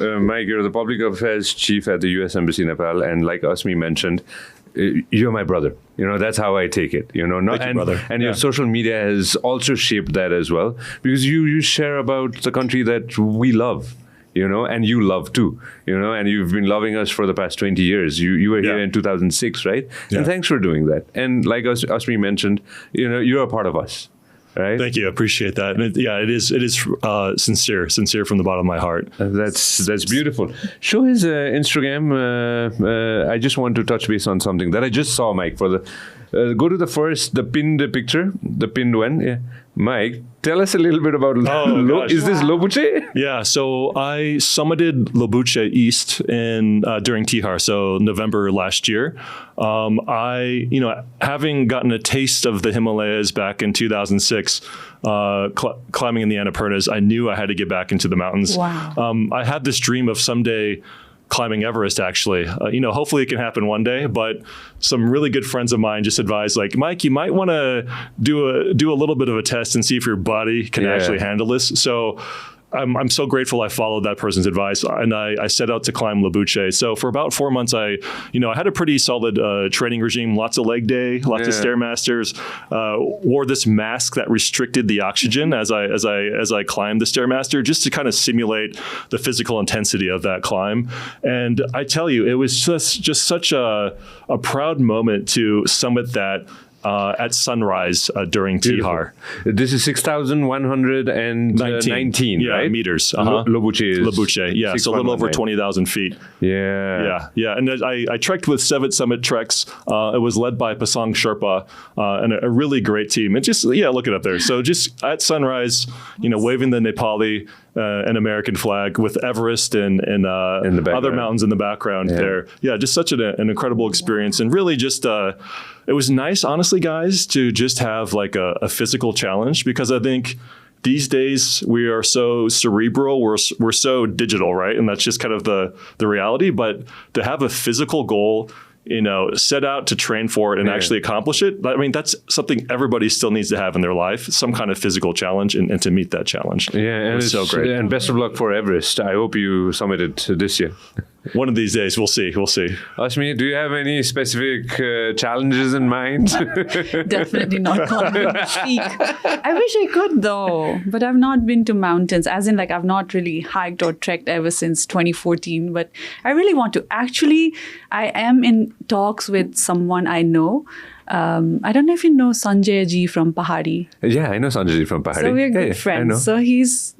Mike, you're the public affairs chief at the U.S. Embassy Nepal, and like Asmi mentioned, you're my brother. That's how I take it. Thank you, brother. And your social media has also shaped that as well, because you share about the country that we love. And you love too, and you've been loving us for the past 20 years. You were here in 2006, right? Yeah. And thanks for doing that. And like Asmi mentioned, you're a part of us, right? Thank you. I appreciate that. And it is sincere from the bottom of my heart. That's beautiful. Show his Instagram. I just want to touch base on something that I just saw, Mike, for the go to the pinned picture, the pinned one. Yeah. Mike, tell us a little bit about is this Lobuche? Yeah, so I summited Lobuche East during Tihar, so November last year. I, having gotten a taste of the Himalayas back in 2006, climbing in the Annapurnas, I knew I had to get back into the mountains. Wow. I had this dream of someday climbing Everest, actually. Hopefully it can happen one day, but some really good friends of mine just advised, like, Mike, you might want to do a little bit of a test and see if your body can actually handle this. So I'm so grateful I followed that person's advice, and I set out to climb Lobuche. So for about 4 months, I had a pretty solid training regime, lots of leg day, lots of Stairmasters, wore this mask that restricted the oxygen as I climbed the Stairmaster, just to kind of simulate the physical intensity of that climb. And I tell you, it was just such a proud moment to summit that at sunrise during Tihar. This is 6,119 right? meters. Lobuche, yeah. So a little over 20,000 feet. Yeah. And I trekked with Summit Treks. It was led by Pasang Sherpa and a really great team. And just, look it up there. So just at sunrise, waving the Nepali an American flag with Everest and other mountains in the background there. Yeah, just such an incredible experience. And really just, it was nice, honestly, guys, to just have like a physical challenge, because I think these days we are so cerebral, we're so digital, right? And that's just kind of the reality. But to have a physical goal, set out to train for it and actually accomplish it. I mean, that's something everybody still needs to have in their life, some kind of physical challenge, and to meet that challenge. Yeah, and it's so great. And best of luck for Everest. I hope you summit it this year. One of these days, we'll see. Asmi, do you have any specific challenges in mind? Definitely not climbing peak. I wish I could, though, but I've not been to mountains, as in I've not really hiked or trekked ever since 2014, but I really want to. Actually, I am in talks with someone I know. I don't know if you know Sanjay ji from Pahari. Yeah, I know Sanjay ji from Pahari. So we're good friends. So he's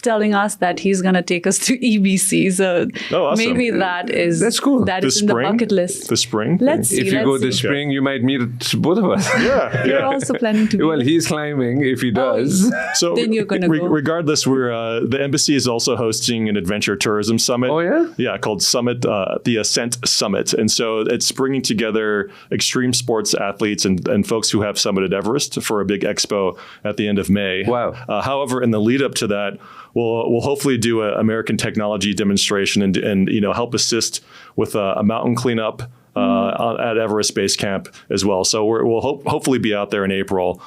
telling us that he's going to take us to EBC. So awesome. Maybe that's cool. That is in the bucket list. The spring? Let's see. If you go this spring, you might meet both of us. Yeah. You're also planning to. Well, he's climbing if he does. So then you're going to go. Regardless, the embassy is also hosting an adventure tourism summit. Oh, yeah? Yeah, called Summit, the Ascent Summit. And so it's bringing together extreme sports athletes and folks who have summited Everest for a big expo at the end of May. Wow. However, in the lead up to that, we'll hopefully do an American technology demonstration and help assist with a mountain cleanup at Everest Base Camp as well. So we'll hopefully be out there in April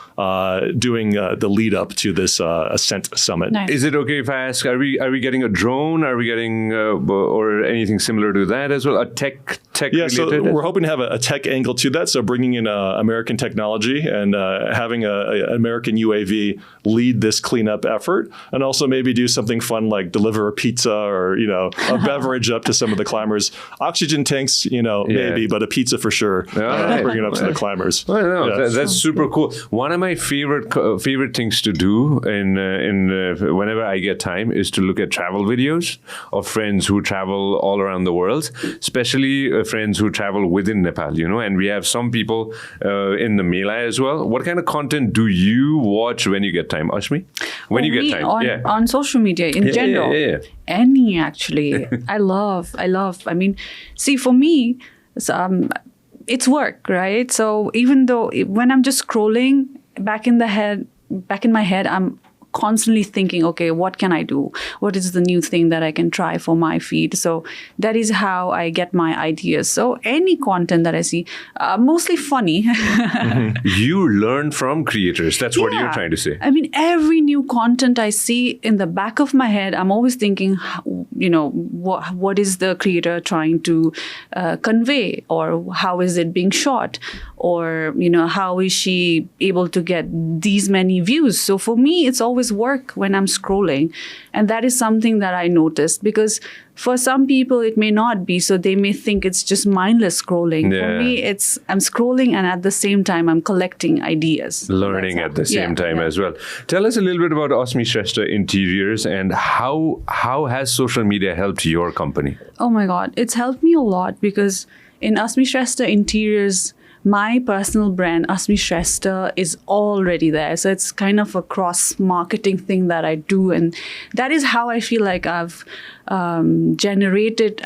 doing the lead up to this Ascent Summit. Nice. Is it okay if I ask, are we getting a drone? Are we getting or anything similar to that as well? A tech related? So we're hoping to have a tech angle to that. So bringing in American technology and having an American UAV lead this cleanup effort, and also maybe do something fun like deliver a pizza or a beverage up to some of the climbers. Oxygen tanks, maybe, but a pizza for sure. Bring it up to the climbers. Well, no, that's super cool. One of my favorite things to do in whenever I get time is to look at travel videos of friends who travel all around the world, especially friends who travel within Nepal. And we have some people in the Mela as well. What kind of content do you watch when you get time, Asmi? When you get time, on social media in general. Yeah. Any actually, I love. I mean, see, for me, it's work, right? So even though when I'm just scrolling back in my head, I'm constantly thinking, okay, what can I do? What is the new thing that I can try for my feed? So that is how I get my ideas. So any content that I see, mostly funny. You learn from creators. That's what you're trying to say. I mean, every new content I see, in the back of my head, I'm always thinking, what is the creator trying to convey, or how is it being shot, or how is she able to get these many views? So for me, it's always work when I'm scrolling, and that is something that I noticed, because for some people it may not be, so they may think it's just mindless scrolling. Yeah. For me, it's I'm scrolling, and at the same time I'm collecting ideas, Learning at the same time as well. Tell us a little bit about Asmi Shrestha Interiors, and how has social media helped your company? Oh my God, it's helped me a lot, because in Asmi Shrestha Interiors, my personal brand, Asmi Shrestha, is already there. So it's kind of a cross-marketing thing that I do. And that is how I feel like I've generated,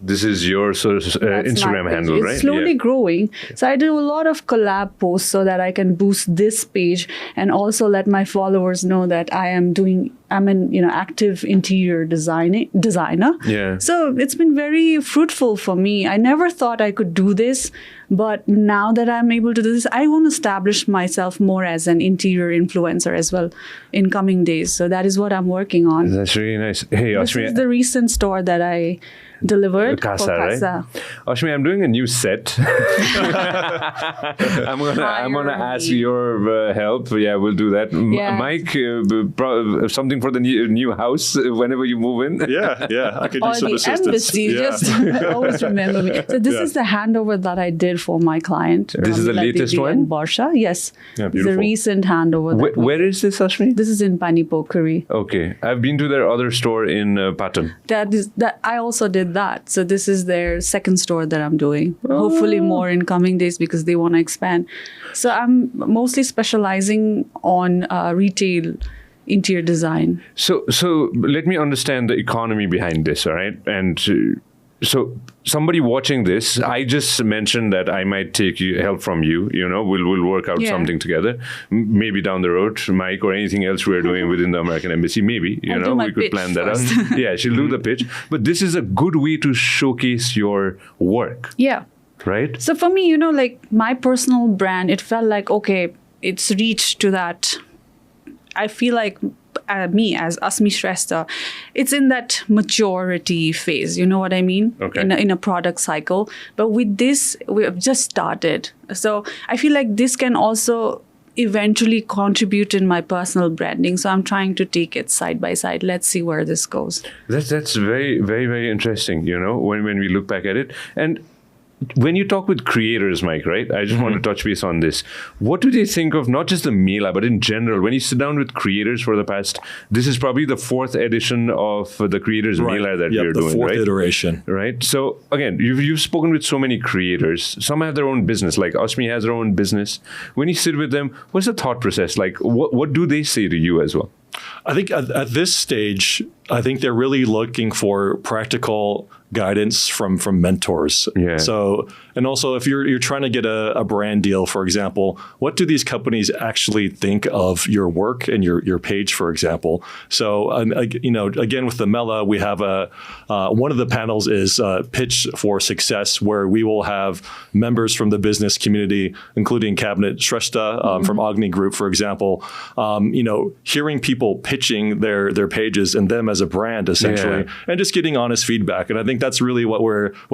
This is your Instagram handle, right? It's slowly growing. So I do a lot of collab posts so that I can boost this page, and also let my followers know that I'm an active interior designer. Yeah. So it's been very fruitful for me. I never thought I could do this, but now that I'm able to do this, I want to establish myself more as an interior influencer as well in coming days. So that is what I'm working on. That's really nice. Hey, This Asmi. is the recent store that I delivered Casa, for right? Casa. Ashmi, I'm doing a new set. I'm gonna ask your help. Yeah, we'll do that. Yeah. Mike, something for the new house whenever you move in. Yeah, I could Or use some the assistance. embassy, Yeah. just always remember me. So this is the handover that I did for my client. This is the Ramila latest Devi one? and Barsha. Yes. Yeah, It's a beautiful. recent handover. Where is this, Ashmi? This is in Panipokuri. Okay, I've been to their other store in Patan. That I also did that. So this is their second store that I'm doing. Hopefully more in coming days, because they want to expand. So I'm mostly specializing on retail interior design. So let me understand the economy behind this, all right? And so somebody watching this, I just mentioned that I might take help from you. We'll work out something together. Maybe down the road, Mike, or anything else we're doing within the American Embassy. Maybe I'll do my we could pitch plan that first. out. Yeah, she'll do the pitch. But this is a good way to showcase your work, Yeah. right? So for me, like my personal brand, it felt like, okay, it's reached to that. I feel like me as Asmi Shrestha, it's in that maturity phase. You know what I mean? Okay. In a product cycle. But with this, we have just started. So I feel like this can also eventually contribute in my personal branding. So I'm trying to take it side by side. Let's see where this goes. That's very, very, very interesting, when we look back at it. And when you talk with creators, Mike, right? I just want to touch base on this. What do they think of not just the Mela, but in general, when you sit down with creators for the past, this is probably the 4th edition of the Creators Mela that we're doing, the 4th right? iteration. Right. So again, you've spoken with so many creators. Some have their own business, like Asmi has her own business. When you sit with them, what's the thought process? Like, what do they say to you as well? I think at this stage, I think they're really looking for practical guidance from mentors. Yeah. So, and also if you're trying to get a brand deal, for example, what do these companies actually think of your work and your page, for example? So, again, with the Mela, we have one of the panels is Pitch for Success, where we will have members from the business community, including Cabinet Shrestha from Agni Group, for example, hearing people pitching their pages and them as a brand, essentially, and just getting honest feedback. And I think that's really what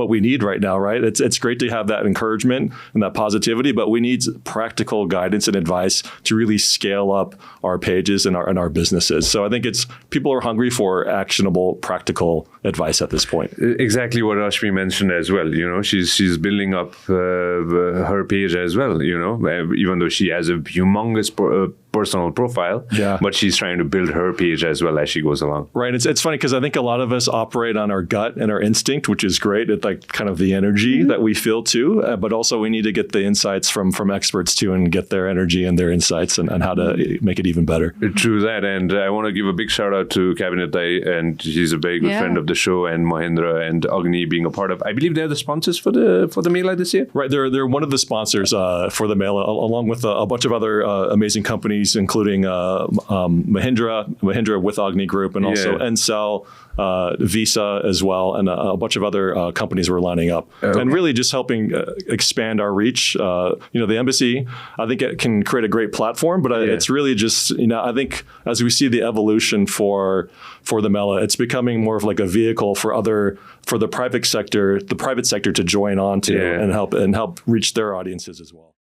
we need right now, right? It's great to have that encouragement and that positivity, but we need practical guidance and advice to really scale up our pages and our businesses. So I think people are hungry for actionable, practical advice at this point. Exactly what Ashmi mentioned as well. She's building up her page as well. Even though she has a humongous personal profile, but she's trying to build her page as well as she goes along. Right. It's funny because I think a lot of us operate on our gut and our instinct, which is great. It's like kind of the energy that we feel too, but also we need to get the insights from experts too and get their energy and their insights and how to make it even better. True that. And I want to give a big shout out to Cabinet Dai, and she's a very good friend of the show, and Mahendra and Agni being a part of. I believe they're the sponsors for the Mela this year. Right. They're one of the sponsors for the Mela, along with a bunch of other amazing companies companies, including Mahindra with Agni Group, and also Encel, Visa as well, and a bunch of other companies were lining up, and really just helping expand our reach. The embassy, I think it can create a great platform, but it's really just, I think as we see the evolution for the Mela, it's becoming more of like a vehicle for the private sector to join on to and help reach their audiences as well.